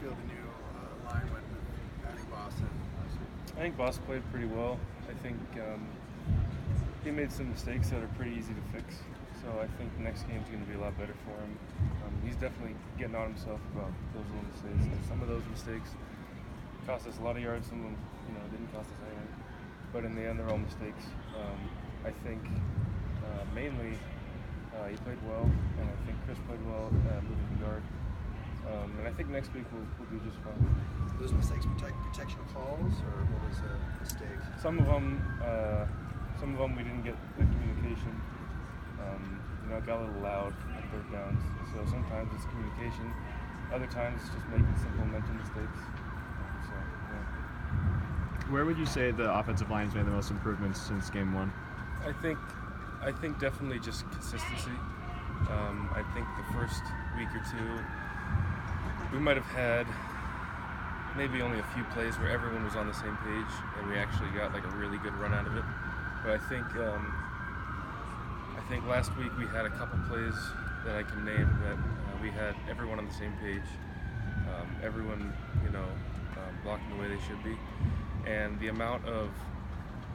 feel the new line went with adding Boston? I think Boss played pretty well. I think he made some mistakes that are pretty easy to fix. So I think the next game's going to be a lot better for him. He's definitely getting on himself about those little mistakes. And some of those mistakes cost us a lot of yards. Some of them, didn't cost us anything. But in the end, they're all mistakes. I think mainly he played well, and I think Chris played well moving the guard. And I think next week we'll do just fine. Those mistakes protection calls, or what was a mistake? Some of them we didn't get the communication. It got a little loud on third downs. So sometimes it's communication. Other times it's just making simple mental mistakes. Where would you say the offensive line has made the most improvements since game one? I think definitely just consistency. I think the first week or two we might have had maybe only a few plays where everyone was on the same page and we actually got like a really good run out of it. But I think last week we had a couple plays that I can name that we had everyone on the same page, everyone blocking the way they should be, and the amount of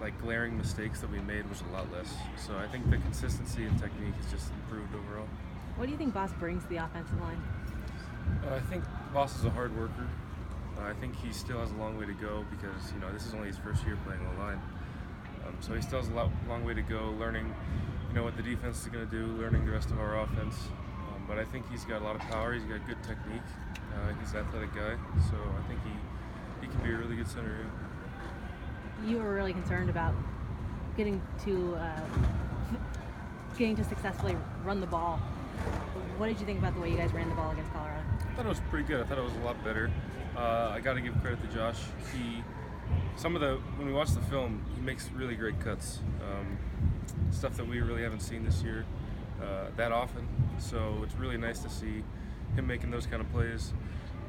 like glaring mistakes that we made was a lot less. So I think the consistency and technique has just improved overall. What do you think Boss brings to the offensive line? I think Boss is a hard worker. I think he still has a long way to go because this is only his first year playing the line. So he still has a long way to go learning what the defense is going to do, learning the rest of our offense. But I think he's got a lot of power. He's got good technique. He's an athletic guy, so I think he can be a really good center. Yeah. You were really concerned about getting to successfully run the ball. What did you think about the way you guys ran the ball against Colorado? I thought it was pretty good. I thought it was a lot better. I got to give credit to Josh. When we watch the film, he makes really great cuts. Stuff that we really haven't seen this year that often. So it's really nice to see him making those kind of plays.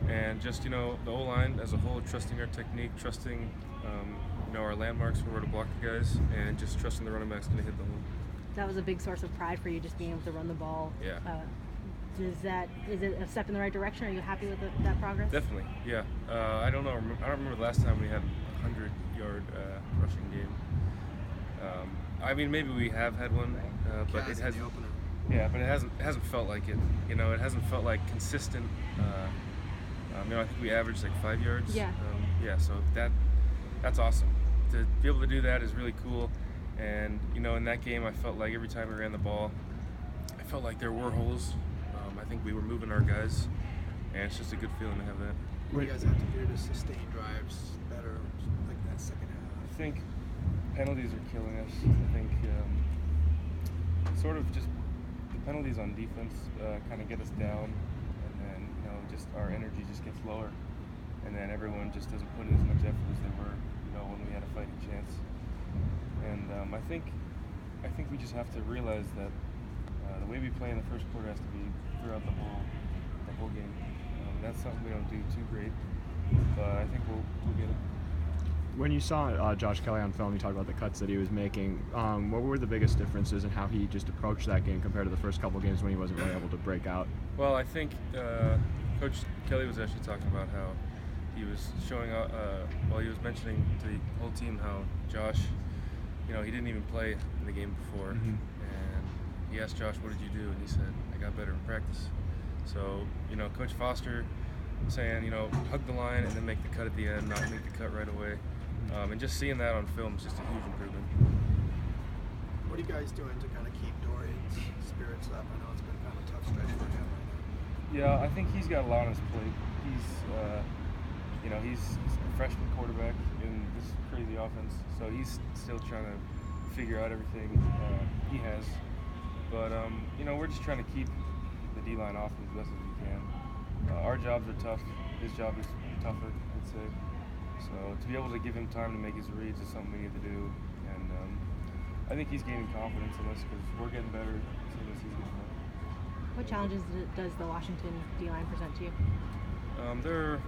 And just, the O-line as a whole, trusting our technique, trusting, our landmarks for where to block the guys, and just trusting the running back's going to hit the hole. That was a big source of pride for you, just being able to run the ball. Yeah. Is it a step in the right direction? Are you happy with that progress? Definitely, yeah. I don't remember the last time we had a 100-yard rushing game. Maybe we have had one, but it hasn't. Yeah, but it hasn't felt like it. It hasn't felt like consistent. I think we averaged like 5 yards. Yeah. So that's awesome. To be able to do that is really cool. And in that game, I felt like every time we ran the ball, I felt like there were holes. I think we were moving our guys, and it's just a good feeling to have that. What do you guys have to do to sustain drives better, like that second half? I think penalties are killing us. I think sort of just the penalties on defense kind of get us down, and then just our energy just gets lower, and then everyone just doesn't put in as much effort as they were when we had a fighting chance. And I think we just have to realize that the way we play in the first quarter has to be throughout the whole game. That's something we don't do too great, but I think we'll get it. When you saw Josh Kelley on film, you talked about the cuts that he was making. What were the biggest differences in how he just approached that game compared to the first couple games when he wasn't really able to break out? Well, I think Coach Kelley was actually talking about how he was showing out. He was mentioning to the whole team how Josh, he didn't even play in the game before, and he asked Josh, "What did you do?" And he said, "I got better in practice." So, Coach Foster saying, hug the line and then make the cut at the end, not make the cut right away. And just seeing that on film is just a huge improvement. What are you guys doing to kind of keep Dorian's spirits up? I know it's been kind of a tough stretch for him right now. Yeah, I think he's got a lot on his plate. He's a freshman quarterback in this crazy offense, so he's still trying to figure out everything he has. But, we're just trying to keep the D-line off as best as we can. Our jobs are tough. His job is tougher, I'd say. So to be able to give him time to make his reads is something we need to do. And I think he's gaining confidence in us because we're getting better as soon as he's getting better. What challenges does the Washington D-line present to you? They're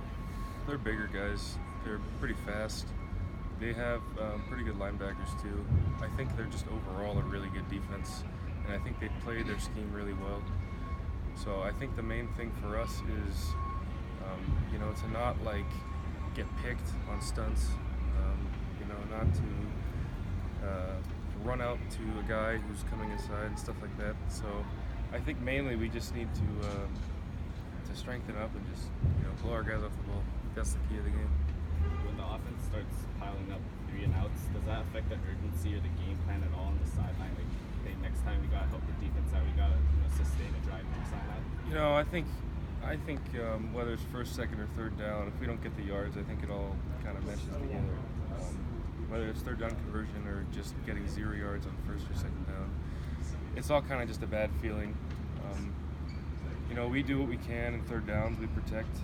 bigger guys. They're pretty fast. They have pretty good linebackers too. I think they're just overall a really good defense, and I think they play their scheme really well. So I think the main thing for us is, to not like get picked on stunts, not to run out to a guy who's coming inside and stuff like that. So I think mainly we just need to strengthen up and just blow our guys off the ball. That's the key of the game. When the offense starts piling up 3 and outs, does that affect the urgency or the game plan at all on the sideline? Like, hey, next time we gotta help the defense out, we gotta sustain a drive from the sideline. I think whether it's first, second, or third down, if we don't get the yards, I think it all kind of meshes together. Whether it's third down conversion or just getting 0 yards on first or second down, it's all kind of just a bad feeling. We do what we can in third downs. We protect.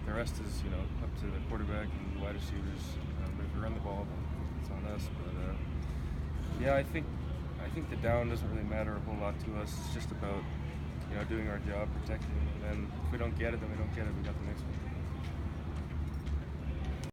The rest is, up to the quarterback and the wide receivers. But if we run the ball, then it's on us. But I think the down doesn't really matter a whole lot to us. It's just about doing our job, protecting, and then if we don't get it, then we don't get it. We got the next one.